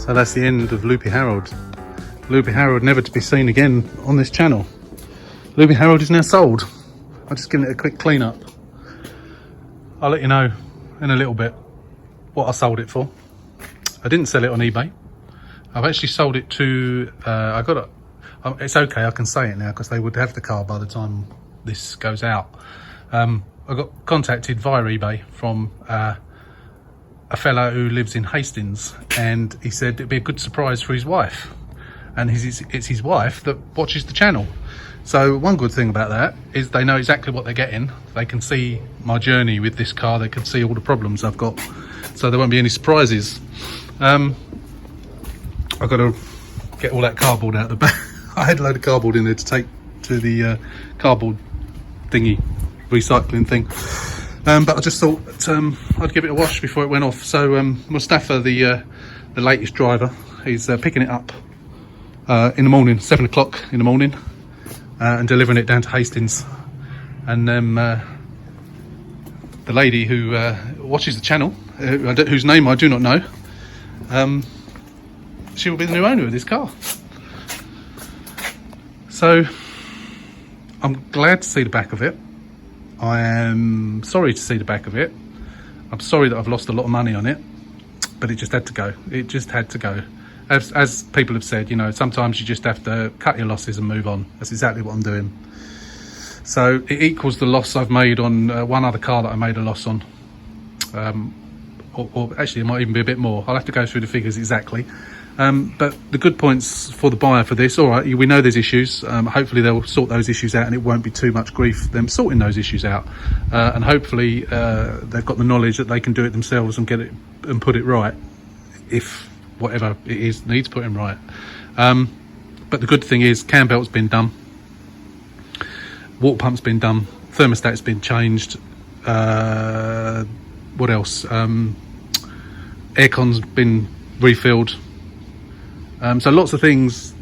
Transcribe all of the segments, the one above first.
So that's the end of Loopy Harold. Loopy Harold never to be seen again on this channel. Loopy Harold is now sold. I'll just give it a quick clean up. I'll let you know in a little bit what I sold it for. I didn't sell it on eBay. I've actually sold it to, it's okay, I can say it now because they would have the car by the time this goes out. I got contacted via eBay from a fellow who lives in Hastings, and he said it'd be a good surprise for his wife. And it's his wife that watches the channel. So one good thing about that is they know exactly what they're getting. They can see my journey with this car. They can see all the problems I've got. So there won't be any surprises. I've got to get all that cardboard out of the back. I had a load of cardboard in there to take to the cardboard thingy, recycling thing. But I just thought I'd give it a wash before it went off. So Mustafa, the latest driver, he's picking it up in the morning, 7 o'clock in the morning, and delivering it down to Hastings. And then the lady who watches the channel, whose name I do not know, she will be the new owner of this car. So I'm glad to see the back of it. I am sorry to see the back of it. I'm sorry that I've lost a lot of money on it, but it just had to go. It just had to go. As people have said, you know, sometimes you just have to cut your losses and move on. That's exactly what I'm doing. So it equals the loss I've made on one other car that I made a loss on. Or actually it might even be a bit more. I'll have to go through the figures exactly. But the good points for the buyer for this, all right, we know there's issues. Hopefully they'll sort those issues out and it won't be too much grief them sorting those issues out. And hopefully they've got the knowledge that they can do it themselves and get it and put it right, if whatever it is needs putting right. But the good thing is cam belt's been done, water pump's been done, thermostat's been changed. What else? Aircon's been refilled. So lots of things.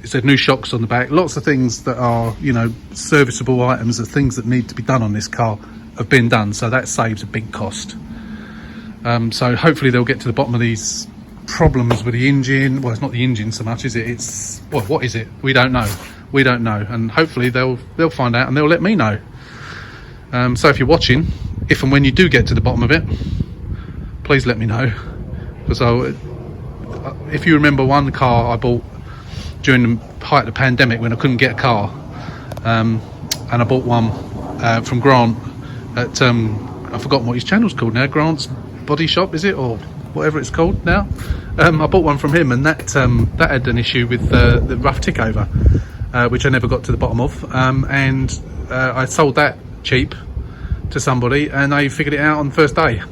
It said new shocks on the back. Lots of things that are, you know, serviceable items, of things that need to be done on this car have been done. So that saves a big cost. So hopefully they'll get to the bottom of these problems with the engine. Well, it's not the engine so much, is it? It's, well, what is it? We don't know. We don't know. And hopefully they'll find out and they'll let me know. So if you're watching, if and when you do get to the bottom of it, please let me know, because if you remember one car I bought during the height of the pandemic when I couldn't get a car, and I bought one from Grant at I've forgotten what his channel's called now, Grant's Body Shop, is it, or whatever it's called now. I bought one from him, and that had an issue with the rough tick over, which I never got to the bottom of, and I sold that cheap to somebody and they figured it out on the first day.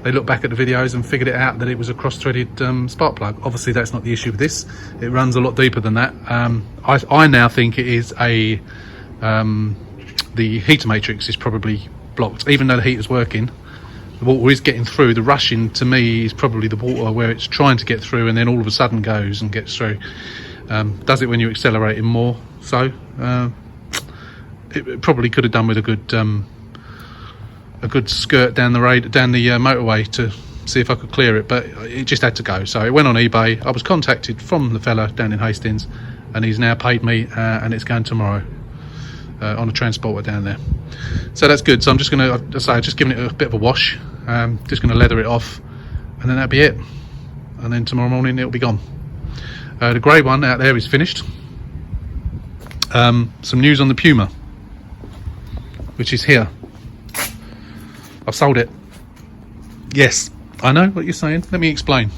They looked back at the videos and figured it out that it was a cross-threaded spark plug. Obviously that's not the issue with this. It runs a lot deeper than that. I now think it is the heater matrix is probably blocked. Even though the heater's working, the water is getting through. The rushing to me is probably the water where it's trying to get through and then all of a sudden goes and gets through. Does it when you're accelerating more. So it probably could have done with a good skirt down the motorway to see if I could clear it, but it just had to go. So it went on eBay. I was contacted from the fella down in Hastings, and he's now paid me, and it's going tomorrow on a transporter down there. So that's good. So I'm just gonna just giving it a bit of a wash. Just gonna leather it off, and then that'll be it. And then tomorrow morning it'll be gone. The grey one out there is finished. Some news on the Puma, which is here. I've sold it. Yes, I know what you're saying. Let me explain.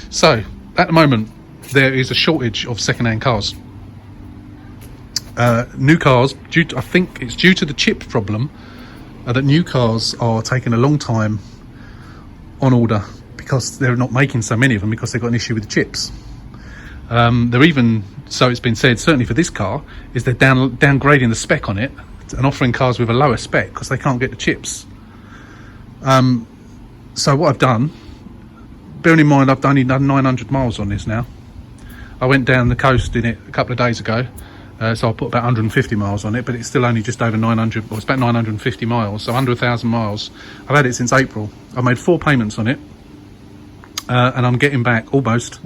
So, at the moment, there is a shortage of second-hand cars. New cars, I think it's due to the chip problem, that new cars are taking a long time on order because they're not making so many of them because they've got an issue with the chips. They're even, so it's been said, certainly for this car, is they're downgrading the spec on it and offering cars with a lower spec because they can't get the chips. So what I've done, bearing in mind I've only done 900 miles on this now. I went down the coast in it a couple of days ago, so I put about 150 miles on it, but it's still only just over 900, well, it's about 950 miles, so under 1,000 miles. I've had it since April. I made 4 payments on it. and I'm getting back almost,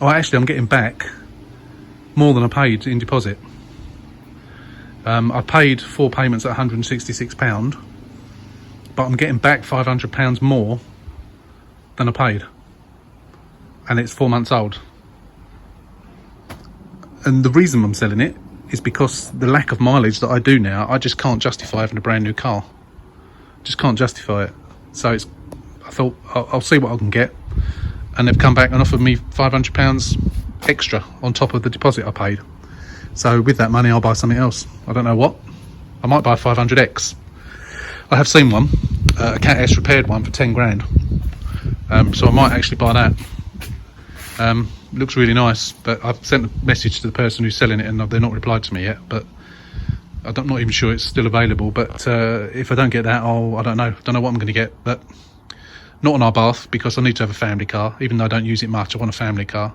oh actually I'm getting back more than I paid in deposit. I paid 4 payments at £166, but I'm getting back £500 more than I paid, and it's 4 months old. And the reason I'm selling it is because the lack of mileage that I do now, I just can't justify having a brand new car. Just can't justify it. So I thought I'll see what I can get, and they've come back and offered me £500 extra on top of the deposit I paid. So with that money I'll buy something else. I don't know what. I might buy a 500X. I have seen one, a Cat S repaired one for 10 grand. So I might actually buy that. Looks really nice, but I've sent a message to the person who's selling it and they're not replied to me yet, but I'm not even sure it's still available. But if I don't get that, I don't know what I'm going to get. But not on our Bath, because I need to have a family car. Even though I don't use it much, I want a family car.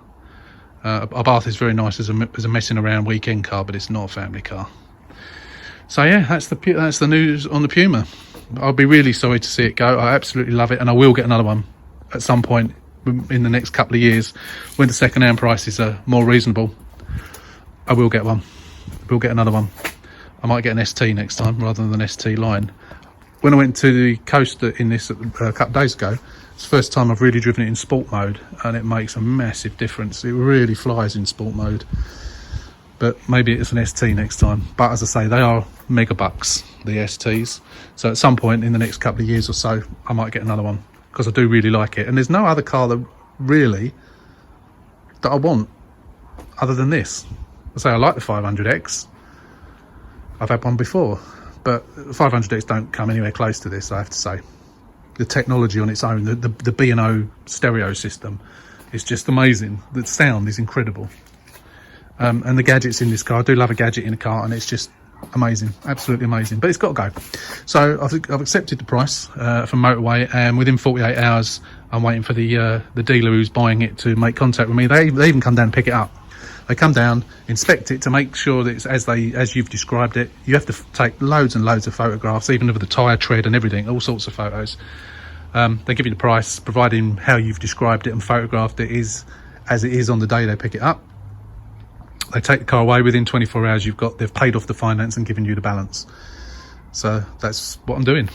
Our Bath is very nice as a messing around weekend car, but it's not a family car. So yeah, that's the news on the Puma. I'll be really sorry to see it go. I absolutely love it, and I will get another one at some point in the next couple of years when the second-hand prices are more reasonable. I will get one. We'll get another one. I might get an ST next time rather than an ST line. When I went to the coast in this a couple of days ago, it's the first time I've really driven it in sport mode, and it makes a massive difference. It really flies in sport mode. But maybe it's an ST next time. But as I say, they are mega bucks, the STs. So at some point in the next couple of years or so, I might get another one, because I do really like it. And there's no other car that I want other than this. I say I like the 500X. I've had one before, but 500X don't come anywhere close to this, I have to say. The technology on its own, the B&O stereo system is just amazing. The sound is incredible. And the gadgets in this car, I do love a gadget in a car, and it's just amazing, absolutely amazing. But it's got to go. So I've accepted the price from Motorway, and within 48 hours I'm waiting for the dealer who's buying it to make contact with me. They even come down and pick it up. They come down, inspect it to make sure that it's as you've described it. You have to take loads and loads of photographs, even of the tyre tread and everything, all sorts of photos. They give you the price, providing how you've described it and photographed it is as it is on the day they pick it up. They take the car away. Within 24 hours they've paid off the finance and given you the balance. So that's what I'm doing.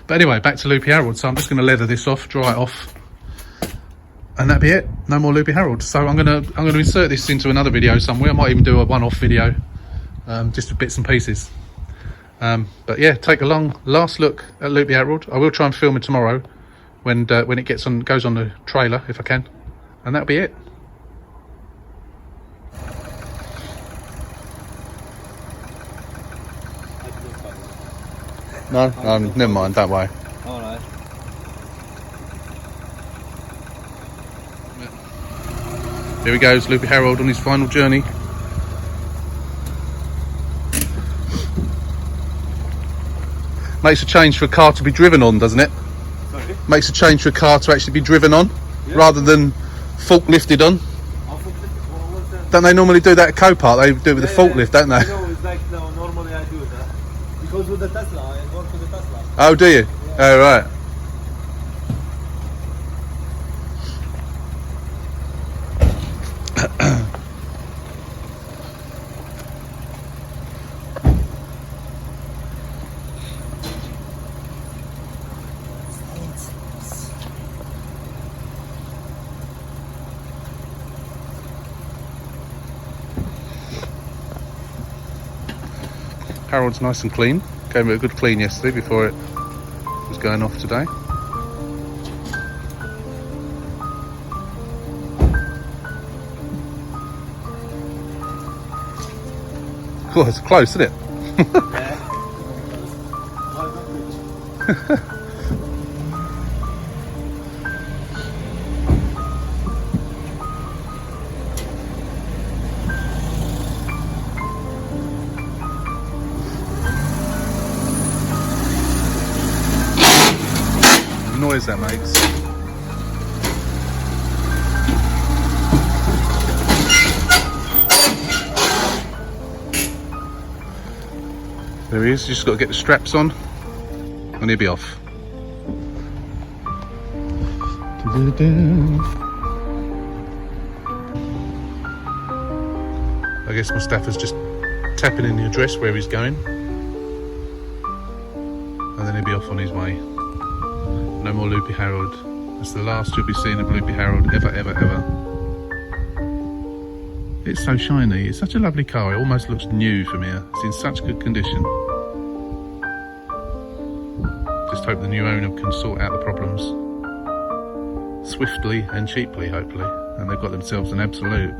But anyway, back to Loopy Harold. So I'm just going to leather this off, dry it off, and that'd be it. No more Loopy Harold. So I'm gonna insert this into another video somewhere. I might even do a one-off video, just with bits and pieces. But yeah, take a last look at Loopy Harold. I will try and film it tomorrow when it goes on the trailer if I can, and that'll be it. No, never mind, don't worry. Alright. Here he goes, Loopy Harold on his final journey. Makes a change for a car to be driven on, doesn't it? Sorry? Makes a change for a car to actually be driven on, yeah, rather than forklifted on. Don't they normally do that at Copart? They do it with the forklift, don't they? No, it's like no, normally I do that. Because with the Tesla, I work with the Tesla. Oh, do you? Yeah. Oh, right. Harold's nice and clean. Gave it a good clean yesterday before it was going off today. Oh, it's close, isn't it? Yeah. Noise that makes. There he is. Just got to get the straps on, and he'll be off. I guess Mustafa's just tapping in the address where he's going, and then he'll be off on his way. No more Loopy Harold. That's the last you'll be seeing of Loopy Harold ever, ever, ever. It's so shiny. It's such a lovely car. It almost looks new from here. It's in such good condition. Just hope the new owner can sort out the problems swiftly and cheaply, hopefully. And they've got themselves an absolute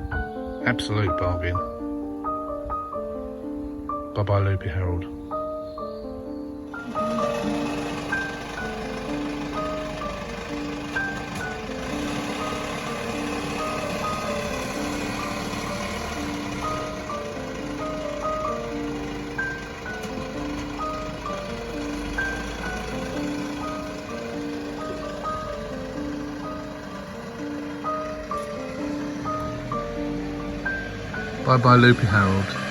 bargain. Bye-bye, Loopy Harold. Bye-bye, Loopy Harold.